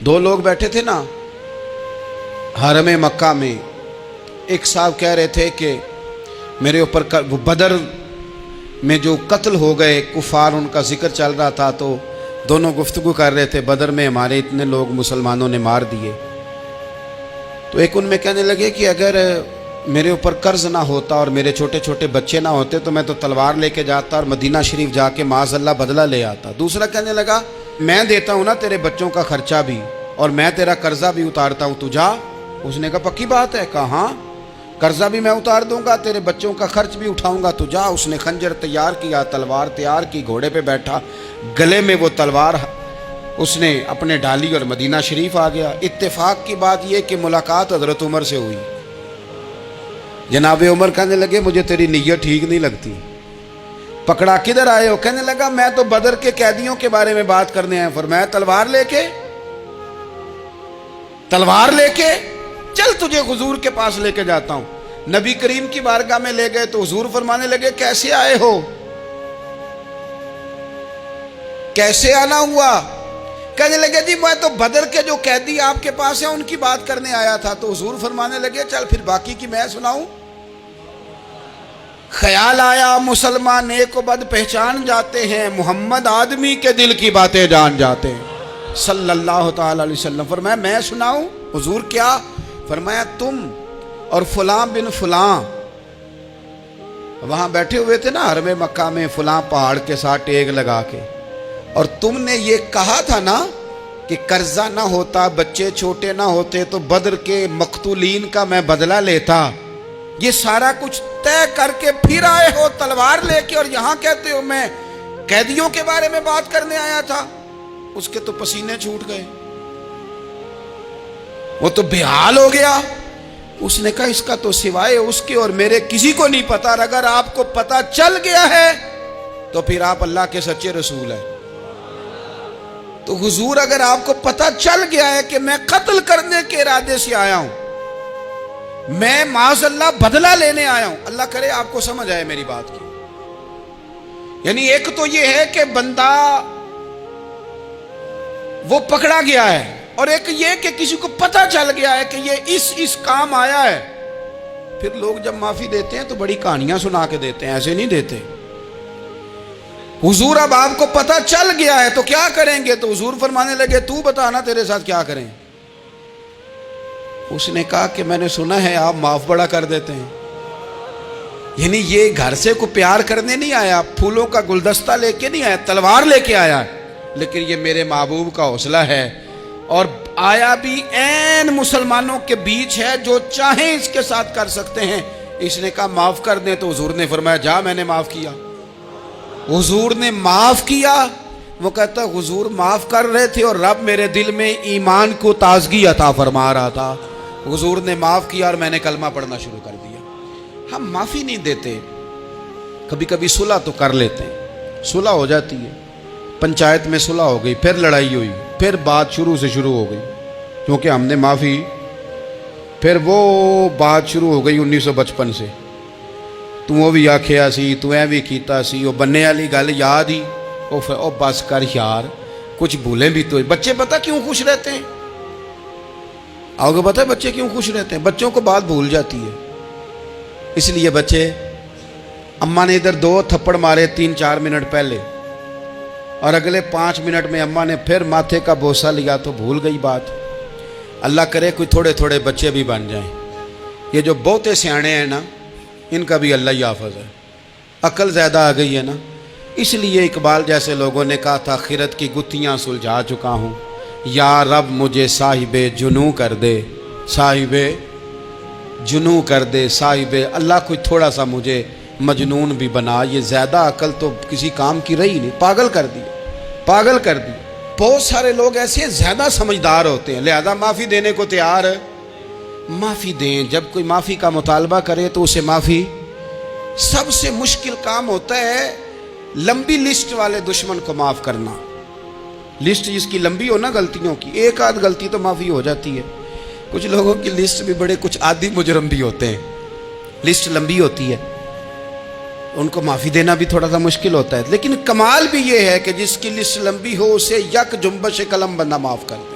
دو لوگ بیٹھے تھے نا حرم مکہ میں. ایک صاحب کہہ رہے تھے کہ میرے اوپر وہ بدر میں جو قتل ہو گئے کفار ان کا ذکر چل رہا تھا، تو دونوں گفتگو کر رہے تھے بدر میں ہمارے اتنے لوگ مسلمانوں نے مار دیے. تو ایک ان میں کہنے لگے کہ اگر میرے اوپر قرض نہ ہوتا اور میرے چھوٹے چھوٹے بچے نہ ہوتے تو میں تو تلوار لے کے جاتا اور مدینہ شریف جا کے معاذ اللہ بدلہ لے آتا. دوسرا کہنے لگا میں دیتا ہوں نا تیرے بچوں کا خرچہ بھی اور میں تیرا قرضہ بھی اتارتا ہوں، تو جا. اس نے کہا پکی بات ہے؟ کہا ہاں، قرضہ بھی میں اتار دوں گا، تیرے بچوں کا خرچ بھی اٹھاؤں گا، تو جا. اس نے خنجر تیار کیا، تلوار تیار کی، گھوڑے پہ بیٹھا، گلے میں وہ تلوار اس نے اپنے ڈالی اور مدینہ شریف آ گیا. اتفاق کی بات یہ کہ ملاقات حضرت عمر سے ہوئی. جناب عمر کہنے لگے مجھے تیری نیت ٹھیک نہیں لگتی. پکڑا کدھر آئے ہو؟ کہنے لگا میں تو بدر کے قیدیوں کے بارے میں بات کرنے آیا. فرمایا تلوار لے کے چل تجھے حضور کے پاس لے کے جاتا ہوں. نبی کریم کی بارگاہ میں لے گئے تو حضور فرمانے لگے کیسے آئے ہو؟ کیسے آنا ہوا؟ کہنے لگے جی میں تو بدر کے جو قیدی آپ کے پاس ہیں ان کی بات کرنے آیا تھا. تو حضور فرمانے لگے چل پھر باقی کی میں سناؤں. خیال آیا مسلمان نیک و بد پہچان جاتے ہیں، محمد آدمی کے دل کی باتیں جان جاتے ہیں صلی اللہ تعالی علیہ وسلم. فرمایا میں سناؤں؟ حضور کیا؟ فرمایا تم اور فلاں بن فلاں وہاں بیٹھے ہوئے تھے نا حرم مکہ میں فلاں پہاڑ کے ساتھ ٹیک لگا کے، اور تم نے یہ کہا تھا نا کہ قرضہ نہ ہوتا، بچے چھوٹے نہ ہوتے تو بدر کے مقتولین کا میں بدلہ لیتا. یہ سارا کچھ طے کر کے پھر آئے ہو تلوار لے کے، اور یہاں کہتے ہو میں قیدیوں کے بارے میں بات کرنے آیا تھا. اس کے تو پسینے چھوٹ گئے، وہ تو بے حال ہو گیا. اس نے کہا اس کا تو سوائے اس کے اور میرے کسی کو نہیں پتا، اگر آپ کو پتا چل گیا ہے تو پھر آپ اللہ کے سچے رسول ہیں. تو حضور اگر آپ کو پتا چل گیا ہے کہ میں قتل کرنے کے ارادے سے آیا ہوں، میں معاذ اللہ بدلہ لینے آیا ہوں، اللہ کرے آپ کو سمجھ آئے میری بات کی. یعنی ایک تو یہ ہے کہ بندہ وہ پکڑا گیا ہے، اور ایک یہ کہ کسی کو پتا چل گیا ہے کہ یہ اس کام آیا ہے. پھر لوگ جب معافی دیتے ہیں تو بڑی کہانیاں سنا کے دیتے ہیں، ایسے نہیں دیتے. حضور اب آپ کو پتا چل گیا ہے تو کیا کریں گے؟ تو حضور فرمانے لگے تو بتا نا تیرے ساتھ کیا کریں. اس نے کہا کہ میں نے سنا ہے آپ معاف بڑا کر دیتے ہیں. یعنی یہ گھر سے کو پیار کرنے نہیں آیا، پھولوں کا گلدستہ لے کے نہیں آیا، تلوار لے کے آیا. لیکن یہ میرے محبوب کا حوصلہ ہے، اور آیا بھی عین مسلمانوں کے بیچ ہے، جو چاہیں اس کے ساتھ کر سکتے ہیں. اس نے کہا معاف کر دیں، تو حضور نے فرمایا جا میں نے معاف کیا. حضور نے معاف کیا. وہ کہتا حضور معاف کر رہے تھے اور رب میرے دل میں ایمان کو تازگی عطا فرما رہا تھا. حضور نے معاف کیا اور میں نے کلمہ پڑھنا شروع کر دیا. ہم معافی نہیں دیتے، کبھی کبھی صلح تو کر لیتے ہیں، صلح ہو جاتی ہے. پنچایت میں صلح ہو گئی، پھر لڑائی ہوئی، پھر بات شروع سے شروع ہو گئی، کیونکہ ہم نے معافی، پھر وہ بات شروع ہو گئی 1955 سے. وہ بھی آکھیا سی، تو اے بھی کیتا سی، وہ بننے والی گل یاد ہی، او بس کر یار، کچھ بھولیں بھی تو. بچے پتہ کیوں خوش رہتے ہیں؟ آؤ گے پتہ بچے کیوں خوش رہتے ہیں؟ بچوں کو بات بھول جاتی ہے. اس لیے بچے، اماں نے ادھر 2 تھپڑ مارے 3-4 منٹ پہلے، اور اگلے 5 منٹ میں اماں نے پھر ماتھے کا بوسہ لیا تو بھول گئی بات. اللہ کرے کوئی تھوڑے تھوڑے بچے بھی بن جائیں. یہ جو بہتے سیانے ہیں نا، ان کا بھی اللہ ہی حافظ ہے، عقل زیادہ آ گئی ہے نا. اس لیے اقبال جیسے لوگوں نے کہا تھا خیرت کی گتھیاں سلجھا چکا ہوں، یا رب مجھے صاحب جنوں کر دے، صاحب جنوں کر دے، صاحب اللہ کوئی تھوڑا سا مجھے مجنون بھی بنا. یہ زیادہ عقل تو کسی کام کی رہی نہیں، پاگل کر دی، پاگل کر دی. بہت سارے لوگ ایسے زیادہ سمجھدار ہوتے ہیں، لہذا معافی دینے کو تیار ہے. معافی دیں. جب کوئی معافی کا مطالبہ کرے تو اسے معافی. سب سے مشکل کام ہوتا ہے لمبی لسٹ والے دشمن کو معاف کرنا. لسٹ جس کی لمبی ہو نا غلطیوں کی، ایک آدھ غلطی تو معافی ہو جاتی ہے. کچھ لوگوں کی لسٹ بھی بڑے، کچھ عادی مجرم بھی ہوتے ہیں، لسٹ لمبی ہوتی ہے، ان کو معافی دینا بھی تھوڑا سا مشکل ہوتا ہے. لیکن کمال بھی یہ ہے کہ جس کی لسٹ لمبی ہو اسے یک جنبش قلم بندہ معاف کر دے.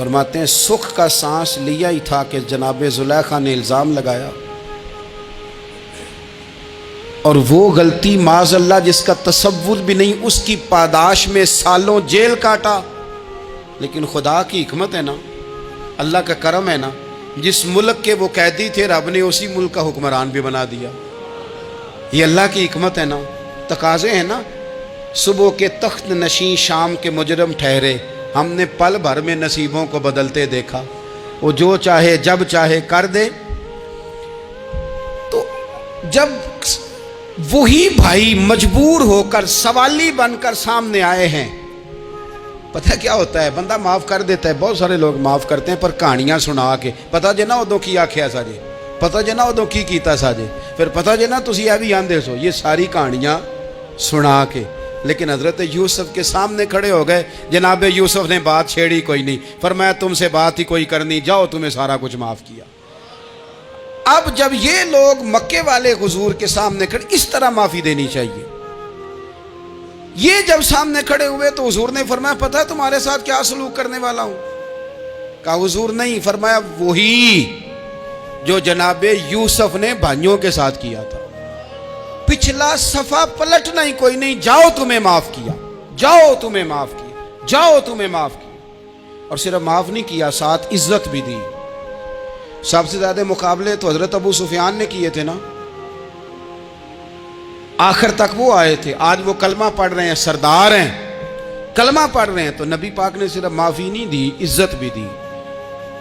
فرماتے ہیں سکھ کا سانس لیا ہی تھا کہ جناب زلیخا نے الزام لگایا، اور وہ غلطی معاذ اللہ جس کا تصور بھی نہیں، اس کی پاداش میں سالوں جیل کاٹا۔ لیکن خدا کی حکمت ہے نا، اللہ کا کرم ہے نا، جس ملک کے وہ قیدی تھے رب نے اسی ملک کا حکمران بھی بنا دیا۔ یہ اللہ کی حکمت ہے نا، تقاضے ہیں نا۔ صبح کے تخت نشین شام کے مجرم ٹھہرے، ہم نے پل بھر میں نصیبوں کو بدلتے دیکھا۔ وہ جو چاہے جب چاہے کر دے۔ تو جب وہی بھائی مجبور ہو کر سوالی بن کر سامنے آئے ہیں، پتہ کیا ہوتا ہے، بندہ معاف کر دیتا ہے، بہت سارے لوگ معاف کرتے ہیں پر کہانیاں سنا کے، پتہ جے نا ادوں کی آکھیا ساجے، پتہ جے نا ادوں کی کیتا ساجے، پھر پتہ جے نا تسی اے بھی آندے سو، یہ ساری کہانیاں سنا کے۔ لیکن حضرت یوسف کے سامنے کھڑے ہو گئے، جناب یوسف نے بات چھیڑی کوئی نہیں، فرمایا تم سے بات ہی کوئی کرنی، جاؤ تمہیں سارا کچھ معاف کیا۔ اب جب یہ لوگ مکے والے حضور کے سامنے کھڑے، اس طرح معافی دینی چاہیے۔ یہ جب سامنے کھڑے ہوئے تو حضور نے فرمایا پتہ ہے تمہارے ساتھ کیا سلوک کرنے والا ہوں؟ کہا حضور نہیں، فرمایا وہی جو جناب یوسف نے بھائیوں کے ساتھ کیا تھا، پچھلا صفحہ پلٹنا ہی کوئی نہیں، جاؤ تمہیں معاف کیا، جاؤ تمہیں معاف کیا، جاؤ تمہیں معاف کیا۔ اور صرف معاف نہیں کیا، ساتھ عزت بھی دی۔ سب سے زیادہ مقابلے تو حضرت ابو سفیان نے کیے تھے نا، آخر تک وہ آئے تھے، آج وہ کلمہ پڑھ رہے ہیں، سردار ہیں، کلمہ پڑھ رہے ہیں، تو نبی پاک نے صرف معافی نہیں دی، عزت بھی دی۔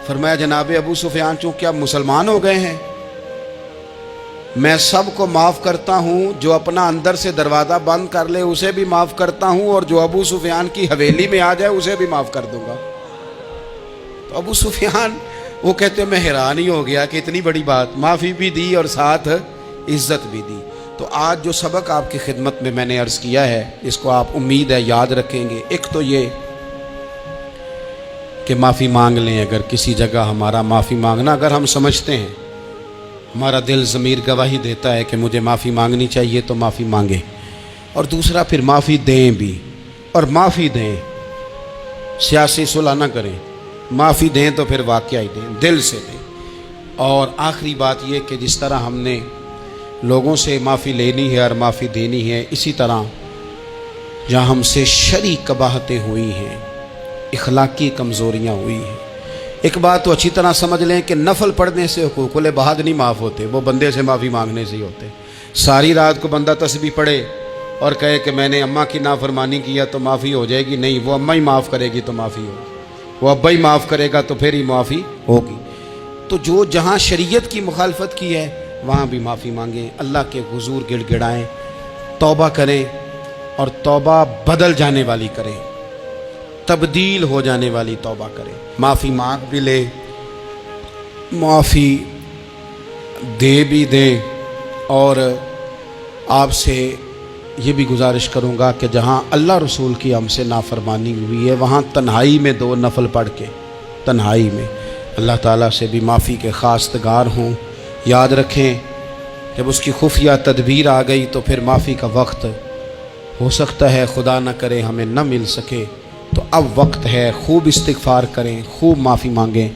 فرمایا جناب ابو سفیان چونکہ اب مسلمان ہو گئے ہیں، میں سب کو معاف کرتا ہوں، جو اپنا اندر سے دروازہ بند کر لے اسے بھی معاف کرتا ہوں، اور جو ابو سفیان کی حویلی میں آ جائے اسے بھی معاف کر دوں گا۔ تو ابو سفیان وہ کہتے ہیں میں حیران ہی ہو گیا کہ اتنی بڑی بات، معافی بھی دی اور ساتھ عزت بھی دی۔ تو آج جو سبق آپ کی خدمت میں نے عرض کیا ہے، اس کو آپ امید ہے یاد رکھیں گے۔ ایک تو یہ کہ معافی مانگ لیں، اگر کسی جگہ ہمارا معافی مانگنا اگر ہم سمجھتے ہیں، ہمارا دل ضمیر گواہی دیتا ہے کہ مجھے معافی مانگنی چاہیے تو معافی مانگیں۔ اور دوسرا پھر معافی دیں بھی، اور معافی دیں، سیاسی صلح نہ کریں، معافی دیں تو پھر واقعی دیں، دل سے دیں۔ اور آخری بات یہ کہ جس طرح ہم نے لوگوں سے معافی لینی ہے اور معافی دینی ہے، اسی طرح جہاں ہم سے شرعی قباحتیں ہوئی ہیں، اخلاقی کمزوریاں ہوئی ہیں، ایک بات تو اچھی طرح سمجھ لیں کہ نفل پڑھنے سے حقوق العباد نہیں معاف ہوتے، وہ بندے سے معافی مانگنے سے ہی ہوتے۔ ساری رات کو بندہ تسبیح پڑھے اور کہے کہ میں نے اماں کی نافرمانی کیا تو معافی ہو جائے گی، نہیں، وہ اماں ہی معاف کرے گی تو معافی ہوگی، وہ ابا ہی معاف کرے گا تو پھر ہی معافی ہوگی۔ تو جو جہاں شریعت کی مخالفت کی ہے وہاں بھی معافی مانگیں، اللہ کے حضور گڑ گڑائیں، توبہ کریں، اور توبہ بدل جانے والی کریں، تبدیل ہو جانے والی توبہ کریں۔ معافی مانگ بھی لیں، معافی دے بھی دیں، اور آپ سے یہ بھی گزارش کروں گا کہ جہاں اللہ رسول کی ہم سے نافرمانی ہوئی ہے وہاں تنہائی میں 2 نفل پڑھ کے، تنہائی میں اللہ تعالیٰ سے بھی معافی کے خواستگار ہوں۔ یاد رکھیں جب اس کی خفیہ تدبیر آ گئی تو پھر معافی کا وقت ہو سکتا ہے خدا نہ کرے ہمیں نہ مل سکے، تو اب وقت ہے، خوب استغفار کریں، خوب معافی مانگیں۔